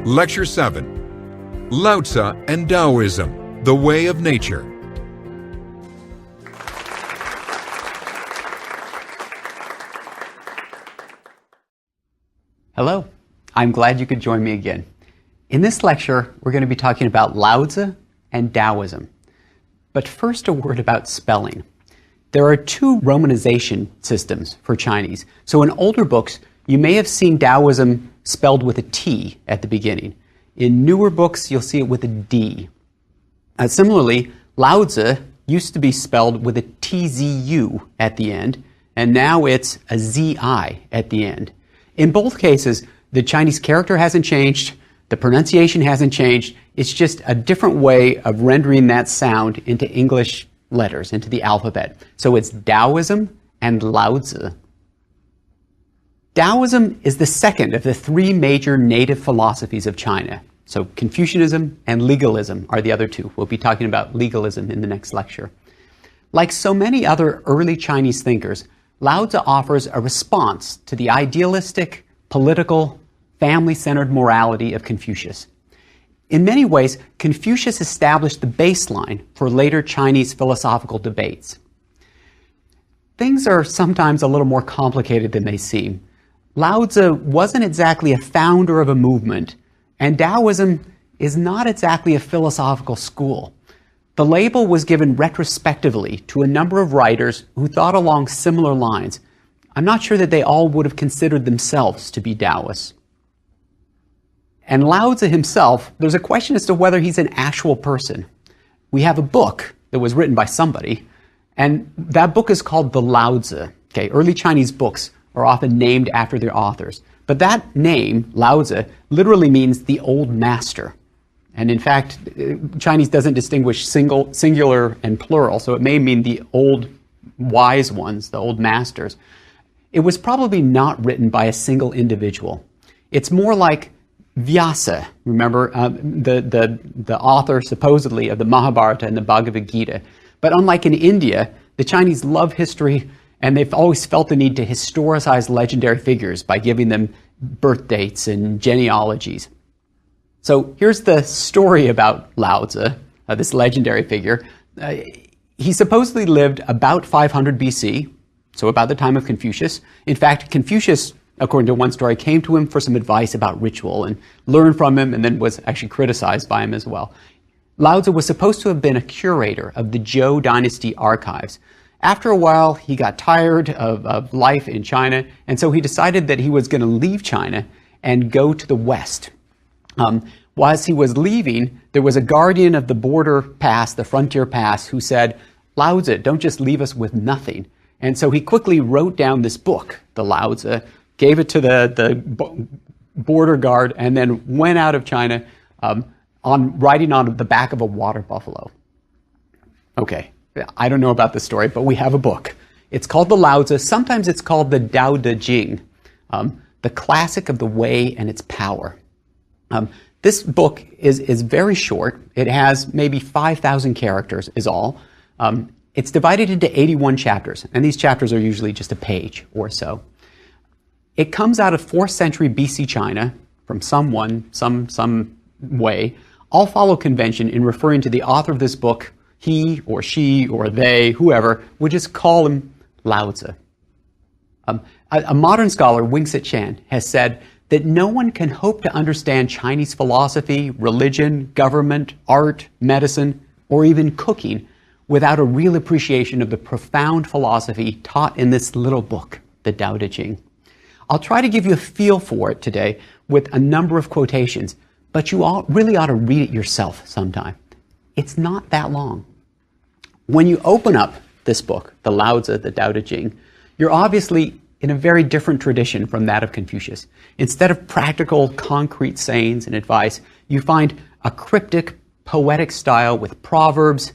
Lecture 7. Lao Tzu and Daoism, the Way of Nature. Hello, I'm glad you could join me again. In this lecture, we're going to be talking about Lao Tzu and Daoism. But first, a word about spelling. There are two romanization systems for Chinese. So in older books, you may have seen Daoism spelled with a T at the beginning. In newer books, you'll see it with a D. Similarly, Lao Tzu used to be spelled with a TZU at the end, and now it's a ZI at the end. In both cases, the Chinese character hasn't changed, the pronunciation hasn't changed, it's just a different way of rendering that sound into English letters, into the alphabet. So it's Daoism and Lao Tzu. Daoism is the second of the three major native philosophies of China. So Confucianism and legalism are the other two. We'll be talking about legalism in the next lecture. Like so many other early Chinese thinkers, Lao Tzu offers a response to the idealistic, political, family-centered morality of Confucius. In many ways, Confucius established the baseline for later Chinese philosophical debates. Things are sometimes a little more complicated than they seem. Lao Tzu wasn't exactly a founder of a movement, and Daoism is not exactly a philosophical school. The label was given retrospectively to a number of writers who thought along similar lines. I'm not sure that they all would have considered themselves to be Taoists. And Lao Tzu himself, there's a question as to whether he's an actual person. We have a book that was written by somebody, and that book is called the Lao Tzu. Okay, early Chinese books are often named after their authors. But that name, Lao Tzu, literally means the old master. And in fact, Chinese doesn't distinguish singular and plural, so it may mean the old wise ones, the old masters. It was probably not written by a single individual. It's more like Vyasa, remember, the author supposedly of the Mahabharata and the Bhagavad Gita. But unlike in India, the Chinese love history, and they've always felt the need to historicize legendary figures by giving them birth dates and genealogies. So here's the story about Lao Tzu, this legendary figure. He supposedly lived about 500 BC, so about the time of Confucius. In fact, Confucius, according to one story, came to him for some advice about ritual and learned from him and then was actually criticized by him as well. Lao Tzu was supposed to have been a curator of the Zhou dynasty archives. After a while, he got tired of life in China, and so he decided that he was going to leave China and go to the West. Whilst he was leaving, there was a guardian of the border pass, the frontier pass, who said, Lao Tzu, don't just leave us with nothing. And so he quickly wrote down this book, the Lao Tzu, gave it to the border guard, and then went out of China riding on the back of a water buffalo. Okay, I don't know about this story, but we have a book. It's called the Lao Tzu. Sometimes it's called the Dao De Jing, the classic of the way and its power. This book is very short. It has maybe 5,000 characters is all. It's divided into 81 chapters, and these chapters are usually just a page or so. It comes out of 4th century BC China from someone, some way. All follow convention in referring to the author of this book. He or she or they, whoever, would just call him Lao Tzu. A modern scholar, Wing-Sit Chan, has said that no one can hope to understand Chinese philosophy, religion, government, art, medicine, or even cooking without a real appreciation of the profound philosophy taught in this little book, the Dao De Jing. I'll try to give you a feel for it today with a number of quotations, but you really ought to read it yourself sometime. It's not that long. When you open up this book, the Lao Tzu, the Dao De Jing, you're obviously in a very different tradition from that of Confucius. Instead of practical, concrete sayings and advice, you find a cryptic, poetic style with proverbs,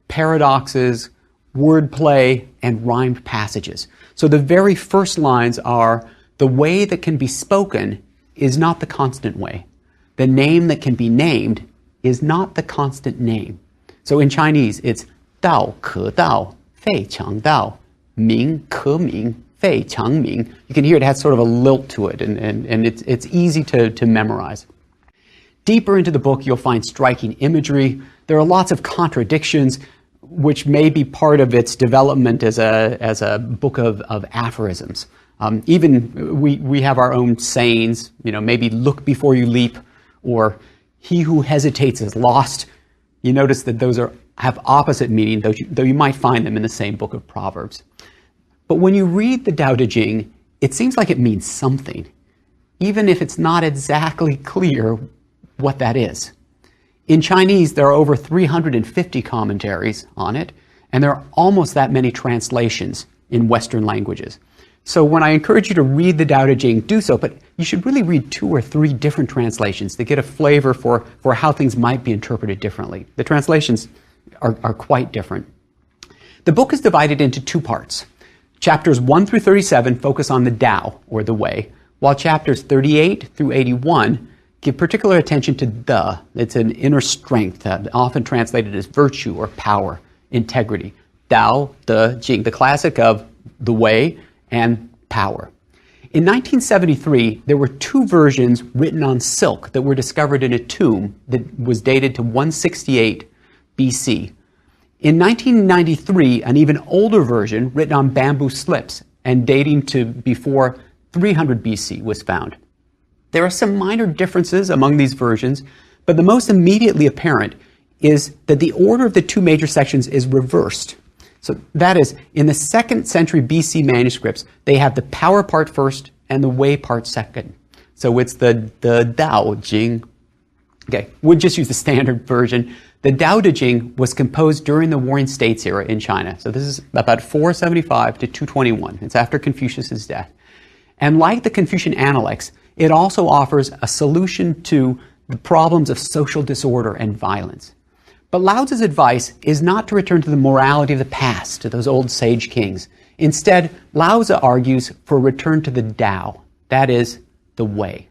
paradoxes, wordplay, and rhymed passages. So the very first lines are, the way that can be spoken is not the constant way. The name that can be named is not the constant name. So in Chinese, it's Dao ke Dao, Fei Chang Dao, Ming ke Ming, Fei Changming. You can hear it has sort of a lilt to it, and it's easy to memorize. Deeper into the book, you'll find striking imagery. There are lots of contradictions, which may be part of its development as a book of aphorisms. Even we have our own sayings, maybe look before you leap, or he who hesitates is lost. You notice that those have opposite meaning, though you might find them in the same book of Proverbs. But when you read the Tao Te Ching, it seems like it means something, even if it's not exactly clear what that is. In Chinese, there are over 350 commentaries on it, and there are almost that many translations in Western languages. So when I encourage you to read the Tao Te Ching, do so, but you should really read 2 or 3 different translations to get a flavor for how things might be interpreted differently. The translations are quite different. The book is divided into 2 parts. Chapters 1 through 37 focus on the Tao, or the way, while chapters 38 through 81 give particular attention to the. It's an inner strength, often translated as virtue or power, integrity. Tao Te Ching, the classic of the way and power. In 1973, there were 2 versions written on silk that were discovered in a tomb that was dated to 168 BC. In 1993, an even older version written on bamboo slips and dating to before 300 BC was found. There are some minor differences among these versions, but the most immediately apparent is that the order of the 2 major sections is reversed. So that is, in the 2nd century BC manuscripts, they have the power part first and the way part second. So it's the Tao Te Ching. Okay, we'll just use the standard version. The Tao Te Ching was composed during the Warring States era in China. So this is about 475 to 221. It's after Confucius' death. And like the Confucian Analects, it also offers a solution to the problems of social disorder and violence. But Lao Tzu's advice is not to return to the morality of the past, to those old sage kings. Instead, Lao Tzu argues for a return to the Tao, that is, the way.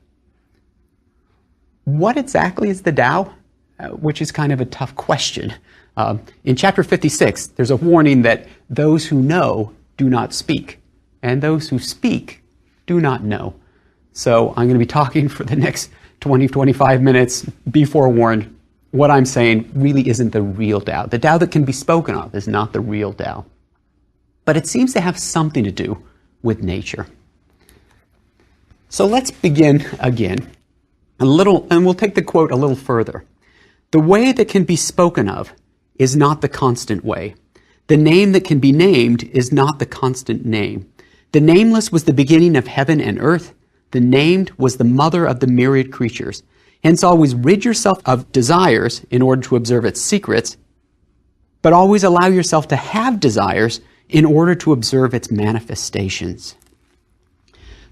What exactly is the Tao? Which is kind of a tough question. In chapter 56, there's a warning that those who know do not speak, and those who speak do not know. So I'm going to be talking for the next 20-25 minutes. Be forewarned, what I'm saying really isn't the real Tao. The Tao that can be spoken of is not the real Tao. But it seems to have something to do with nature. So let's begin again, and we'll take the quote a little further. The way that can be spoken of is not the constant way. The name that can be named is not the constant name. The nameless was the beginning of heaven and earth. The named was the mother of the myriad creatures. Hence, always rid yourself of desires in order to observe its secrets, but always allow yourself to have desires in order to observe its manifestations.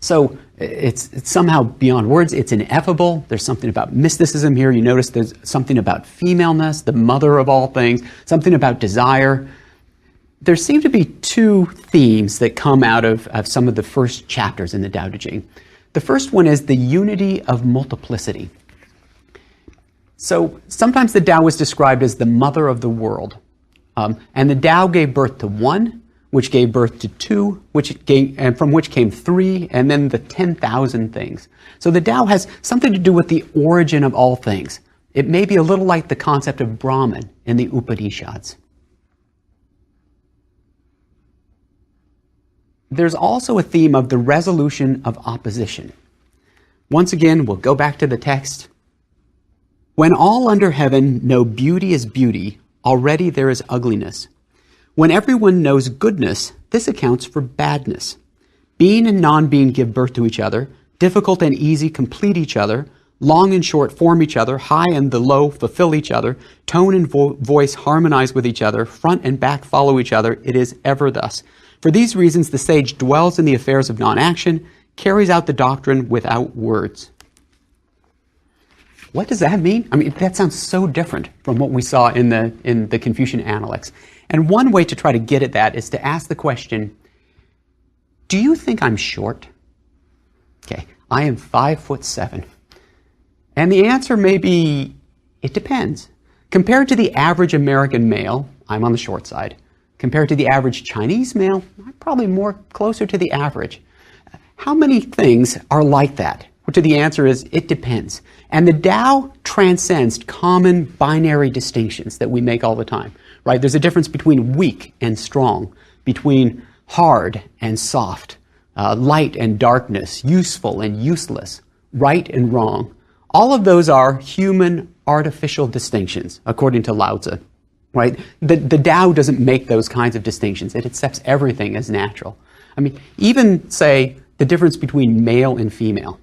So it's somehow beyond words. It's ineffable. There's something about mysticism here. You notice there's something about femaleness, the mother of all things, something about desire. There seem to be 2 themes that come out of some of the first chapters in the Tao Te Ching. The first one is the unity of multiplicity. So sometimes the Tao is described as the mother of the world. And the Tao gave birth to 1, which gave birth to 2, and from which came 3, and then the 10,000 things. So the Tao has something to do with the origin of all things. It may be a little like the concept of Brahman in the Upanishads. There's also a theme of the resolution of opposition. Once again, we'll go back to the text. When all under heaven know beauty is beauty, already there is ugliness. When everyone knows goodness, this accounts for badness. Being and non-being give birth to each other. Difficult and easy complete each other. Long and short form each other. High and the low fulfill each other. Tone and voice harmonize with each other. Front and back follow each other. It is ever thus. For these reasons, the sage dwells in the affairs of non-action, carries out the doctrine without words. What does that mean? I mean, that sounds so different from what we saw in the Confucian Analects. And one way to try to get at that is to ask the question, do you think I'm short? Okay, I am 5'7". And the answer may be, it depends. Compared to the average American male, I'm on the short side. Compared to the average Chinese male, probably more closer to the average. How many things are like that? Well, the answer is, it depends. And the Tao transcends common binary distinctions that we make all the time, right? There's a difference between weak and strong, between hard and soft, light and darkness, useful and useless, right and wrong. All of those are human artificial distinctions, according to Lao Tzu, right? The Tao doesn't make those kinds of distinctions. It accepts everything as natural. I mean, even say the difference between male and female.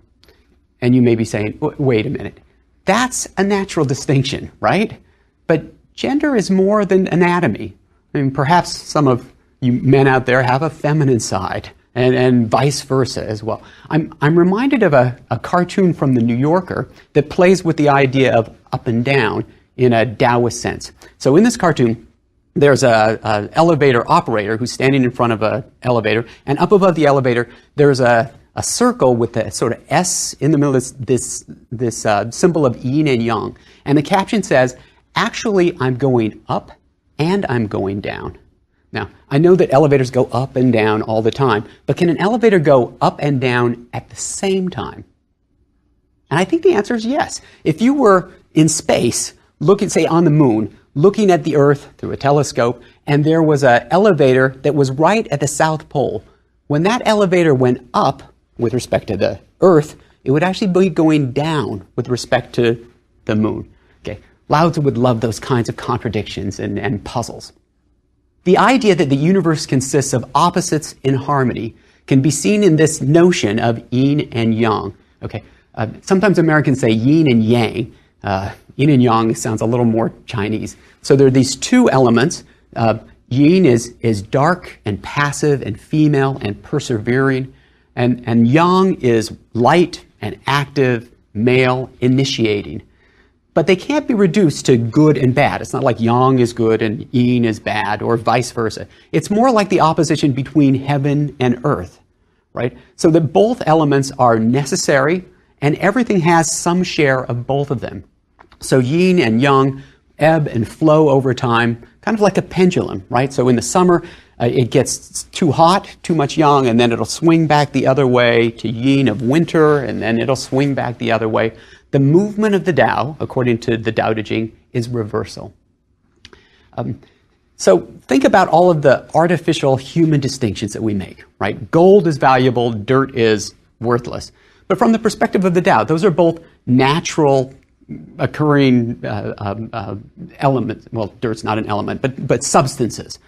And you may be saying, wait a minute, that's a natural distinction, right? But gender is more than anatomy. I mean, perhaps some of you men out there have a feminine side, and vice versa as well. I'm reminded of a cartoon from the New Yorker that plays with the idea of up and down in a Taoist sense. So in this cartoon, there's an elevator operator who's standing in front of an elevator, and up above the elevator, there's a circle with the sort of S in the middle of this symbol of yin and yang. And the caption says, actually, I'm going up and I'm going down. Now, I know that elevators go up and down all the time, but can an elevator go up and down at the same time? And I think the answer is yes. If you were in space, looking, say, on the moon, looking at the Earth through a telescope, and there was an elevator that was right at the South Pole, when that elevator went up with respect to the Earth, it would actually be going down with respect to the moon. Okay, Lao Tzu would love those kinds of contradictions and puzzles. The idea that the universe consists of opposites in harmony can be seen in this notion of yin and yang. Okay, sometimes Americans say yin and yang. Yin and yang sounds a little more Chinese. So there are these two elements. Yin is dark and passive and female and persevering. And yang is light and active, male, initiating. But they can't be reduced to good and bad. It's not like yang is good and yin is bad, or vice versa. It's more like the opposition between heaven and earth, right? So that both elements are necessary, and everything has some share of both of them. So yin and yang ebb and flow over time, kind of like a pendulum, right? So in the summer, it gets too hot, too much yang, and then it'll swing back the other way to yin of winter, and then it'll swing back the other way. The movement of the Tao, according to the Tao Te Ching, is reversal. So think about all of the artificial human distinctions that we make, right? Gold is valuable, dirt is worthless. But from the perspective of the Tao, those are both natural occurring elements. Well, dirt's not an element, but substances.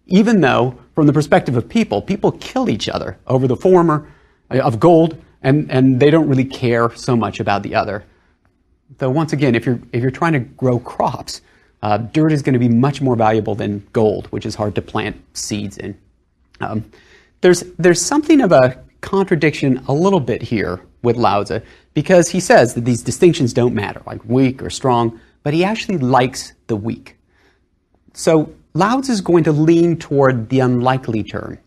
Even though, from the perspective of people kill each other over the former of gold, and they don't really care so much about the other. Though once again, if you're trying to grow crops, dirt is going to be much more valuable than gold, which is hard to plant seeds in. There's something of a contradiction a little bit here with Lao Tzu, because he says that these distinctions don't matter, like weak or strong, but he actually likes the weak. So Lao Tzu is going to lean toward the unlikely term.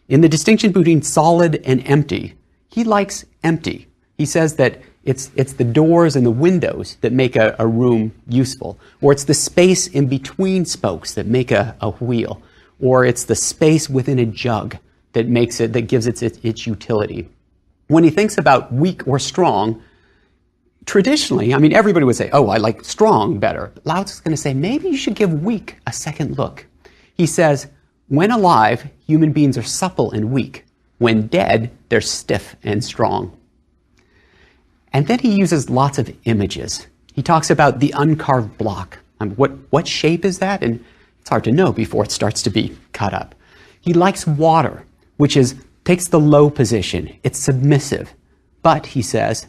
In the distinction between solid and empty, he likes empty. He says that it's the doors and the windows that make a room useful, or it's the space in between spokes that make a wheel, or it's the space within a jug that gives it its utility. When he thinks about weak or strong, traditionally, I mean, everybody would say, oh, I like strong better. Lao Tzu is going to say, maybe you should give weak a second look. He says, when alive, human beings are supple and weak. When dead, they're stiff and strong. And then he uses lots of images. He talks about the uncarved block. What shape is that? And it's hard to know before it starts to be cut up. He likes water, which takes the low position. It's submissive. But, he says,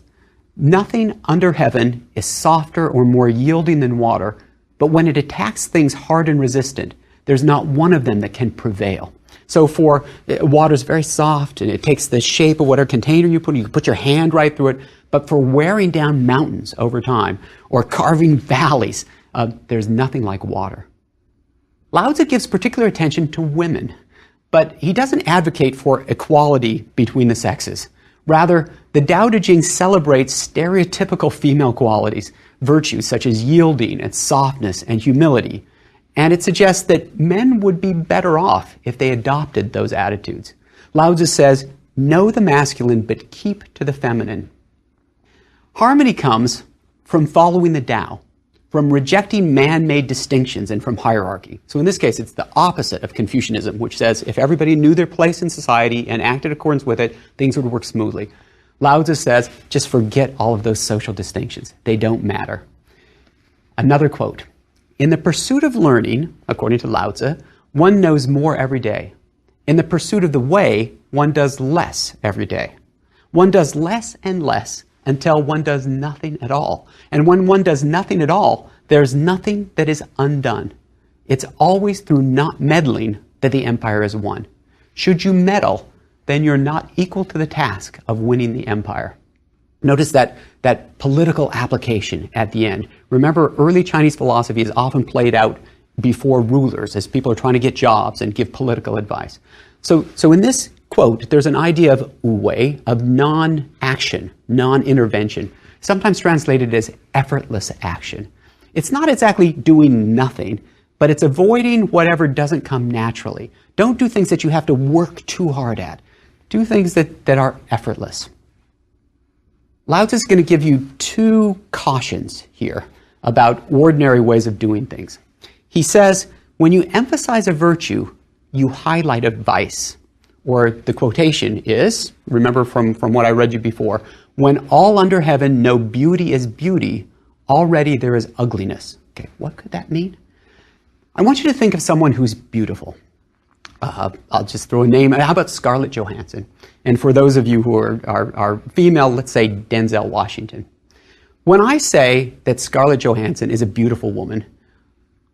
nothing under heaven is softer or more yielding than water, but when it attacks things hard and resistant, there's not one of them that can prevail. So water's very soft, and it takes the shape of whatever container you can put your hand right through it, but for wearing down mountains over time, or carving valleys, there's nothing like water. Lao Tzu gives particular attention to women, but he doesn't advocate for equality between the sexes. Rather, the Tao Te Ching celebrates stereotypical female qualities, virtues such as yielding and softness and humility, And it suggests that men would be better off if they adopted those attitudes. Lao Tzu says, know the masculine, but keep to the feminine. Harmony comes from following the Tao, from rejecting man-made distinctions and from hierarchy. So in this case, it's the opposite of Confucianism, which says if everybody knew their place in society and acted in accordance with it, things would work smoothly. Lao Tzu says, just forget all of those social distinctions. They don't matter. Another quote, in the pursuit of learning, according to Lao Tzu, one knows more every day. In the pursuit of the way, one does less every day. One does less and less until one does nothing at all. And when one does nothing at all, there's nothing that is undone. It's always through not meddling that the empire is won. Should you meddle, then you're not equal to the task of winning the empire. Notice that political application at the end. Remember, early Chinese philosophy is often played out before rulers as people are trying to get jobs and give political advice. So in this quote, there's an idea of wu-wei, of non-action, non-intervention, sometimes translated as effortless action. It's not exactly doing nothing, but it's avoiding whatever doesn't come naturally. Don't do things that you have to work too hard at. Do things that are effortless. Lao Tzu is going to give you two cautions here about ordinary ways of doing things. He says, when you emphasize a virtue, you highlight a vice. Or the quotation is, remember from what I read you before, when all under heaven know beauty is beauty, already there is ugliness. Okay, what could that mean? I want you to think of someone who's beautiful. I'll just throw a name. How about Scarlett Johansson? And for those of you who are female, let's say Denzel Washington. When I say that Scarlett Johansson is a beautiful woman,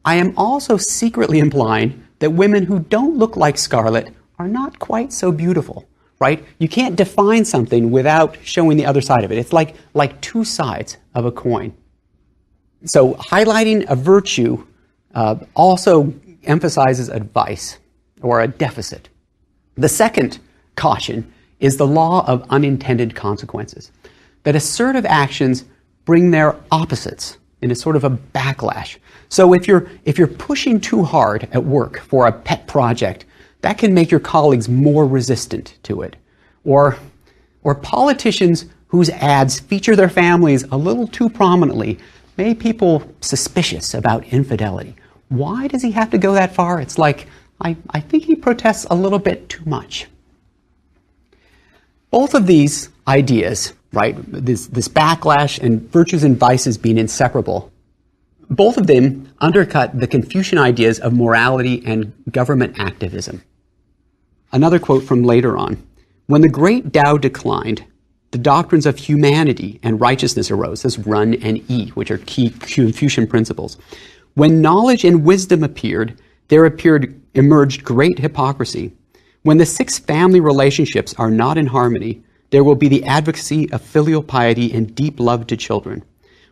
I am also secretly implying that women who don't look like Scarlett are not quite so beautiful, right? You can't define something without showing the other side of it. It's like two sides of a coin. So highlighting a virtue also emphasizes a vice or a deficit. The second caution is the law of unintended consequences, that assertive actions bring their opposites in a sort of a backlash. So if you're pushing too hard at work for a pet project, that can make your colleagues more resistant to it. Or politicians whose ads feature their families a little too prominently make people suspicious about infidelity. Why does he have to go that far? It's like, I think he protests a little bit too much. Both of these ideas, right, this backlash and virtues and vices being inseparable, both of them undercut the Confucian ideas of morality and government activism. Another quote from later on. When the great Tao declined, the doctrines of humanity and righteousness arose. This run and yi, which are key Confucian principles. When knowledge and wisdom appeared, there emerged great hypocrisy. When the 6 family relationships are not in harmony, there will be the advocacy of filial piety and deep love to children.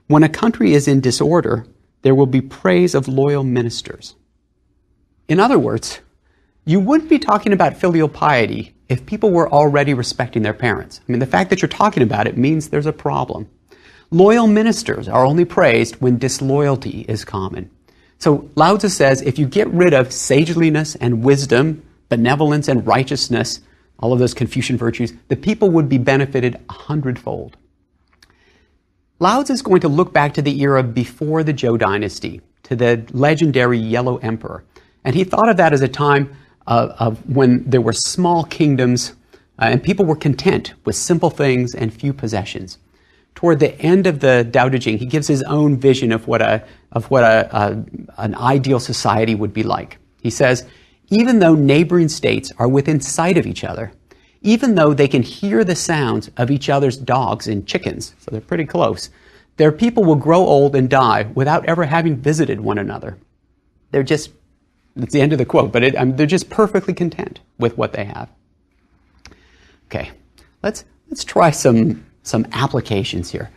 When a country is in disorder, there will be praise of loyal ministers. In other words, you wouldn't be talking about filial piety if people were already respecting their parents. I mean, the fact that you're talking about it means there's a problem. Loyal ministers are only praised when disloyalty is common. So Lao Tzu says if you get rid of sageliness and wisdom, benevolence and righteousness, all of those Confucian virtues, the people would be benefited 100-fold. Lao Tzu is going to look back to the era before the Zhou dynasty, to the legendary Yellow Emperor. And he thought of that as a time of when there were small kingdoms and people were content with simple things and few possessions. Toward the end of the Tao Te Ching, he gives his own vision of what an ideal society would be like. He says, even though neighboring states are within sight of each other, even though they can hear the sounds of each other's dogs and chickens, so they're pretty close, their people will grow old and die without ever having visited one another. That's the end of the quote, but they're just perfectly content with what they have. Okay, let's try some applications here.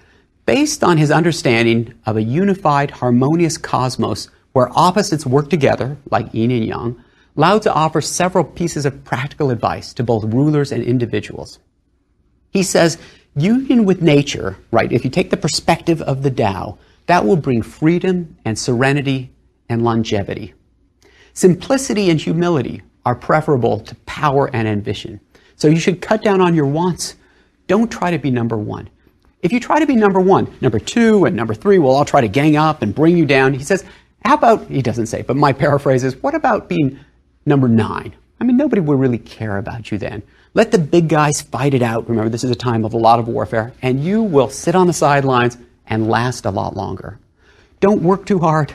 Based on his understanding of a unified, harmonious cosmos where opposites work together, like yin and yang, Lao Tzu offers several pieces of practical advice to both rulers and individuals. He says, union with nature, right, if you take the perspective of the Tao, that will bring freedom and serenity and longevity. Simplicity and humility are preferable to power and ambition. So you should cut down on your wants. Don't try to be number one. If you try to be number one, number two and number three will all try to gang up and bring you down. He says, how about, he doesn't say, but my paraphrase is, what about being number 9? I mean, nobody would really care about you then. Let the big guys fight it out. Remember, this is a time of a lot of warfare, and you will sit on the sidelines and last a lot longer. Don't work too hard.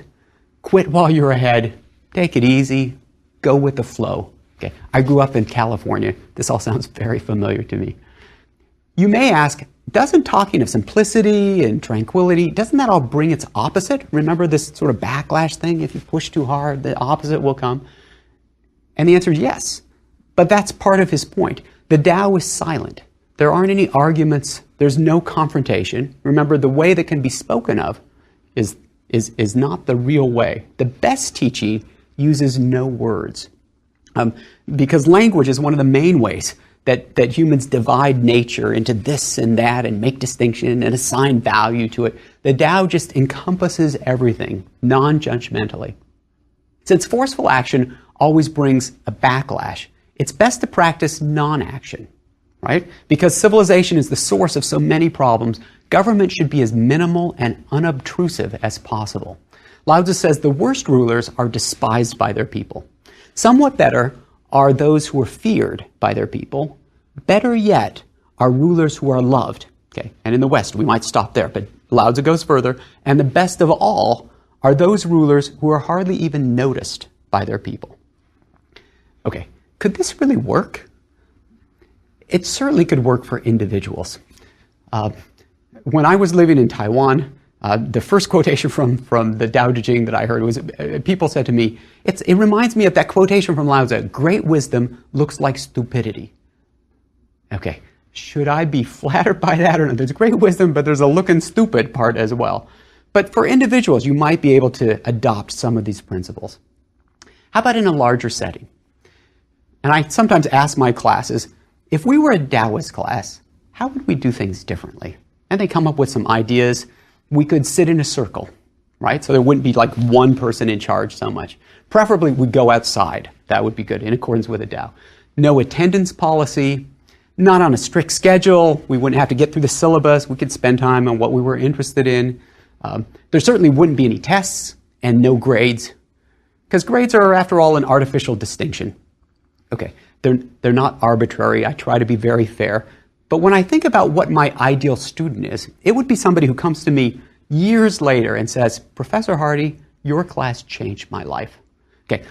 Quit while you're ahead. Take it easy. Go with the flow. Okay. I grew up in California. This all sounds very familiar to me. You may ask, doesn't talking of simplicity and tranquility, doesn't that all bring its opposite? Remember this sort of backlash thing? If you push too hard, the opposite will come. And the answer is yes. But that's part of his point. The Tao is silent. There aren't any arguments. There's no confrontation. Remember, the way that can be spoken of is not the real way. The best teaching uses no words. Because language is one of the main ways that humans divide nature into this and that and make distinction and assign value to it. The Tao just encompasses everything, non-judgmentally. Since forceful action always brings a backlash, it's best to practice non-action, right? Because civilization is the source of so many problems, government should be as minimal and unobtrusive as possible. Lao Tzu says the worst rulers are despised by their people. Somewhat better are those who are feared by their people. Better yet are rulers who are loved. Okay, and in the West, we might stop there, but Lao Tzu goes further. And the best of all are those rulers who are hardly even noticed by their people. Okay, could this really work? It certainly could work for individuals. When I was living in Taiwan, the first quotation from the Tao Te Ching that I heard was, people said to me, it reminds me of that quotation from Lao Tzu, great wisdom looks like stupidity. Okay, should I be flattered by that or not? There's great wisdom, but there's a looking stupid part as well. But for individuals, you might be able to adopt some of these principles. How about in a larger setting? And I sometimes ask my classes, if we were a Taoist class, how would we do things differently? And they come up with some ideas. We could sit in a circle, right? So there wouldn't be like one person in charge so much. Preferably, we'd go outside. That would be good, in accordance with the Tao. No attendance policy, not on a strict schedule. We wouldn't have to get through the syllabus. We could spend time on what we were interested in. There certainly wouldn't be any tests and no grades, because grades are, after all, an artificial distinction. Okay, they're not arbitrary. I try to be very fair. But when I think about what my ideal student is, it would be somebody who comes to me years later and says, Professor Hardy, your class changed my life. Okay,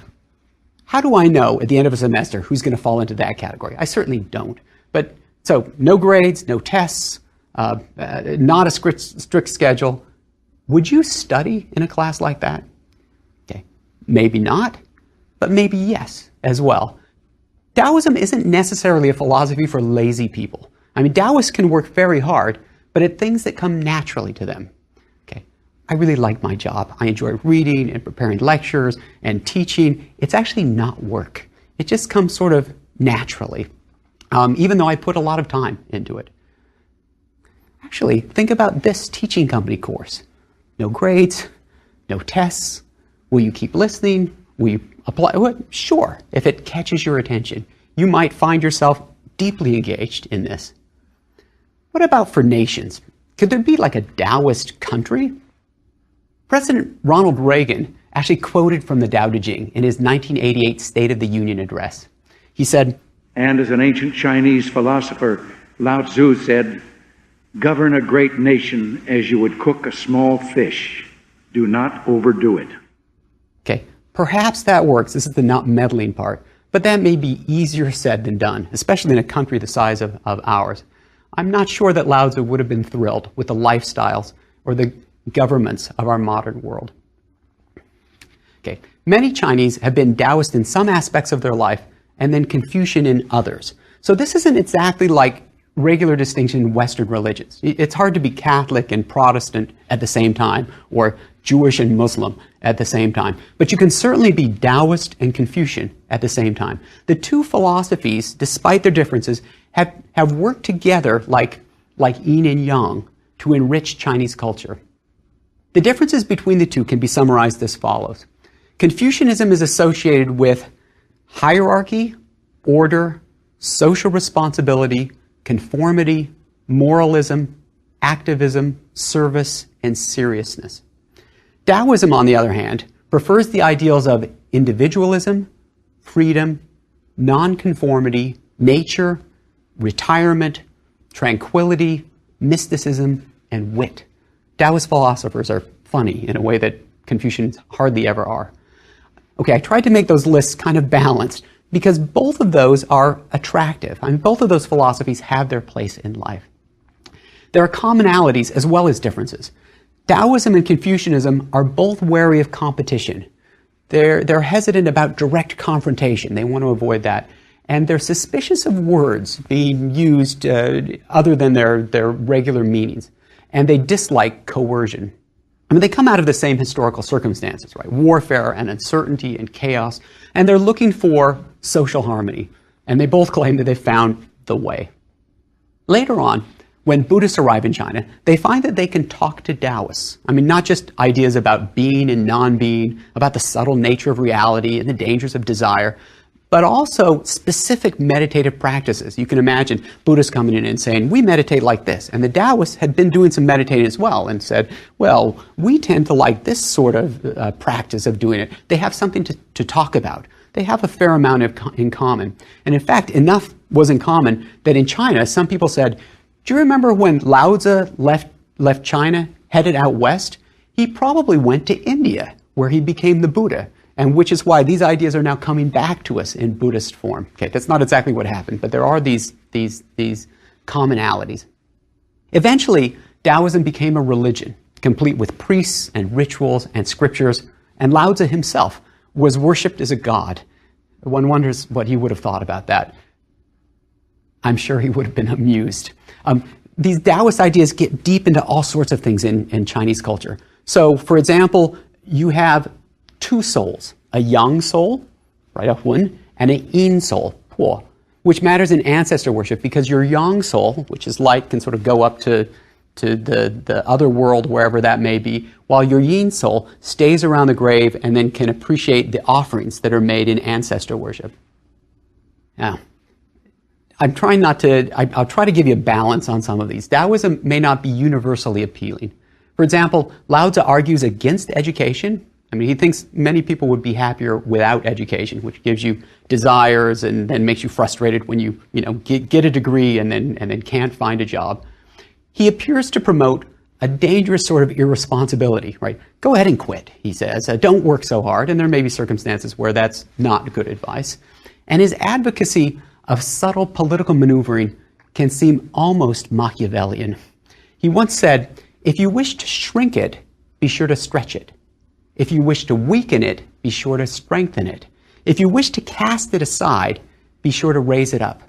how do I know at the end of a semester who's going to fall into that category? I certainly don't. But so no grades, no tests, not a strict schedule. Would you study in a class like that? Okay, maybe not, but maybe yes as well. Taoism isn't necessarily a philosophy for lazy people. I mean, Taoists can work very hard, but at things that come naturally to them. Okay, I really like my job. I enjoy reading and preparing lectures and teaching. It's actually not work. It just comes sort of naturally, even though I put a lot of time into it. Actually, think about this teaching company course. No grades, no tests. Will you keep listening? Will you apply? Well, sure, if it catches your attention. You might find yourself deeply engaged in this. What about for nations? Could there be like a Taoist country? President Ronald Reagan actually quoted from the Tao Te Ching in his 1988 State of the Union address. He said, and as an ancient Chinese philosopher, Lao Tzu said, govern a great nation as you would cook a small fish. Do not overdo it. Okay, perhaps that works. This is the not meddling part. But that may be easier said than done, especially in a country the size of ours. I'm not sure that Lao Tzu would have been thrilled with the lifestyles or the governments of our modern world. Okay, many Chinese have been Taoist in some aspects of their life and then Confucian in others. So this isn't exactly like regular distinction in Western religions. It's hard to be Catholic and Protestant at the same time, or Jewish and Muslim at the same time. But you can certainly be Taoist and Confucian at the same time. The two philosophies, despite their differences, have worked together like yin and yang to enrich Chinese culture. The differences between the two can be summarized as follows. Confucianism is associated with hierarchy, order, social responsibility, conformity, moralism, activism, service, and seriousness. Daoism, on the other hand, prefers the ideals of individualism, freedom, nonconformity, nature, retirement, tranquility, mysticism, and wit. Taoist philosophers are funny in a way that Confucians hardly ever are. Okay, I tried to make those lists kind of balanced because both of those are attractive. I mean, both of those philosophies have their place in life. There are commonalities as well as differences. Taoism and Confucianism are both wary of competition. They're hesitant about direct confrontation. They want to avoid that. And they're suspicious of words being used other than their regular meanings. And they dislike coercion. I mean, they come out of the same historical circumstances, right? Warfare and uncertainty and chaos. And they're looking for social harmony. And they both claim that they've found the way. Later on, when Buddhists arrive in China, they find that they can talk to Taoists. I mean, not just ideas about being and non-being, about the subtle nature of reality and the dangers of desire, but also specific meditative practices. You can imagine Buddhists coming in and saying, we meditate like this. And the Taoists had been doing some meditating as well and said, well, we tend to like this sort of practice of doing it. They have something to talk about. They have a fair amount in common. And in fact, enough was in common that in China, some people said, do you remember when Lao Tzu left China, headed out west? He probably went to India, where he became the Buddha. And which is why these ideas are now coming back to us in Buddhist form. Okay, that's not exactly what happened, but there are these commonalities. Eventually, Taoism became a religion, complete with priests and rituals and scriptures, and Lao Tzu himself was worshipped as a god. One wonders what he would have thought about that. I'm sure he would have been amused. These Taoist ideas get deep into all sorts of things in Chinese culture. So, for example, you have two souls, a yang soul, right, a hun, and a yin soul, po, which matters in ancestor worship because your yang soul, which is light, can sort of go up to the other world, wherever that may be, while your yin soul stays around the grave and then can appreciate the offerings that are made in ancestor worship. Now, I'm trying not to, I'll try to give you a balance on some of these. Taoism may not be universally appealing. For example, Lao Tzu argues against education. I mean, he thinks many people would be happier without education, which gives you desires and then makes you frustrated when you get a degree and then can't find a job. He appears to promote a dangerous sort of irresponsibility, right? Go ahead and quit, he says. Don't work so hard, and there may be circumstances where that's not good advice. And his advocacy of subtle political maneuvering can seem almost Machiavellian. He once said, if you wish to shrink it, be sure to stretch it. If you wish to weaken it, be sure to strengthen it. If you wish to cast it aside, be sure to raise it up.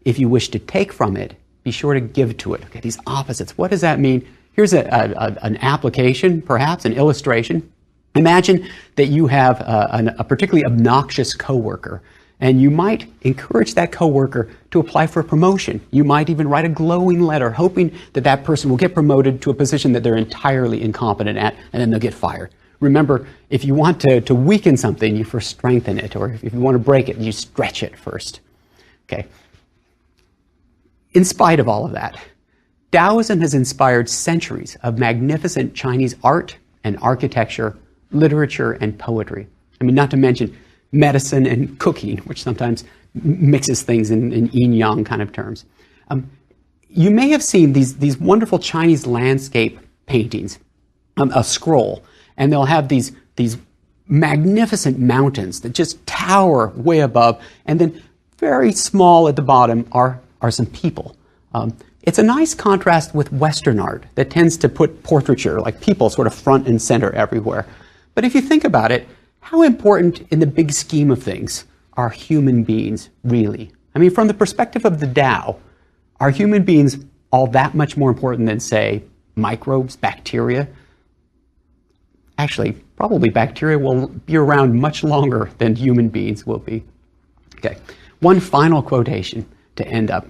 If you wish to take from it, be sure to give to it. Okay, these opposites, what does that mean? Here's an application, perhaps an illustration. Imagine that you have a particularly obnoxious coworker, and you might encourage that coworker to apply for a promotion. You might even write a glowing letter hoping that that person will get promoted to a position that they're entirely incompetent at, and then they'll get fired. Remember, if you want to weaken something, you first strengthen it, or if you want to break it, you stretch it first. Okay. In spite of all of that, Taoism has inspired centuries of magnificent Chinese art and architecture, literature and poetry. I mean, not to mention medicine and cooking, which sometimes mixes things in yin-yang kind of terms. You may have seen these wonderful Chinese landscape paintings, a scroll, and they'll have these magnificent mountains that just tower way above, and then very small at the bottom are some people. It's a nice contrast with Western art that tends to put portraiture, like people, sort of front and center everywhere. But if you think about it, how important in the big scheme of things are human beings really? I mean, from the perspective of the Tao, are human beings all that much more important than, say, microbes, bacteria? Actually, probably bacteria will be around much longer than human beings will be. Okay, one final quotation to end up.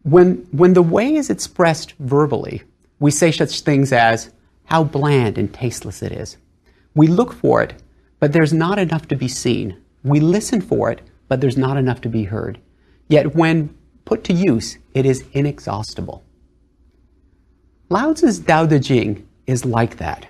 When the way is expressed verbally, we say such things as, how bland and tasteless it is. We look for it, but there's not enough to be seen. We listen for it, but there's not enough to be heard. Yet when put to use, it is inexhaustible. Lao Tzu's Tao Te Ching is like that.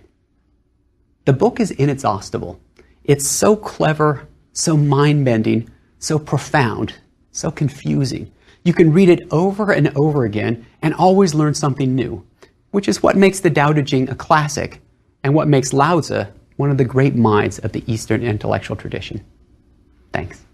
The book is inexhaustible. It's so clever, so mind-bending, so profound, so confusing. You can read it over and over again and always learn something new, which is what makes the Tao Te Ching a classic and what makes Lao Tzu one of the great minds of the Eastern intellectual tradition. Thanks.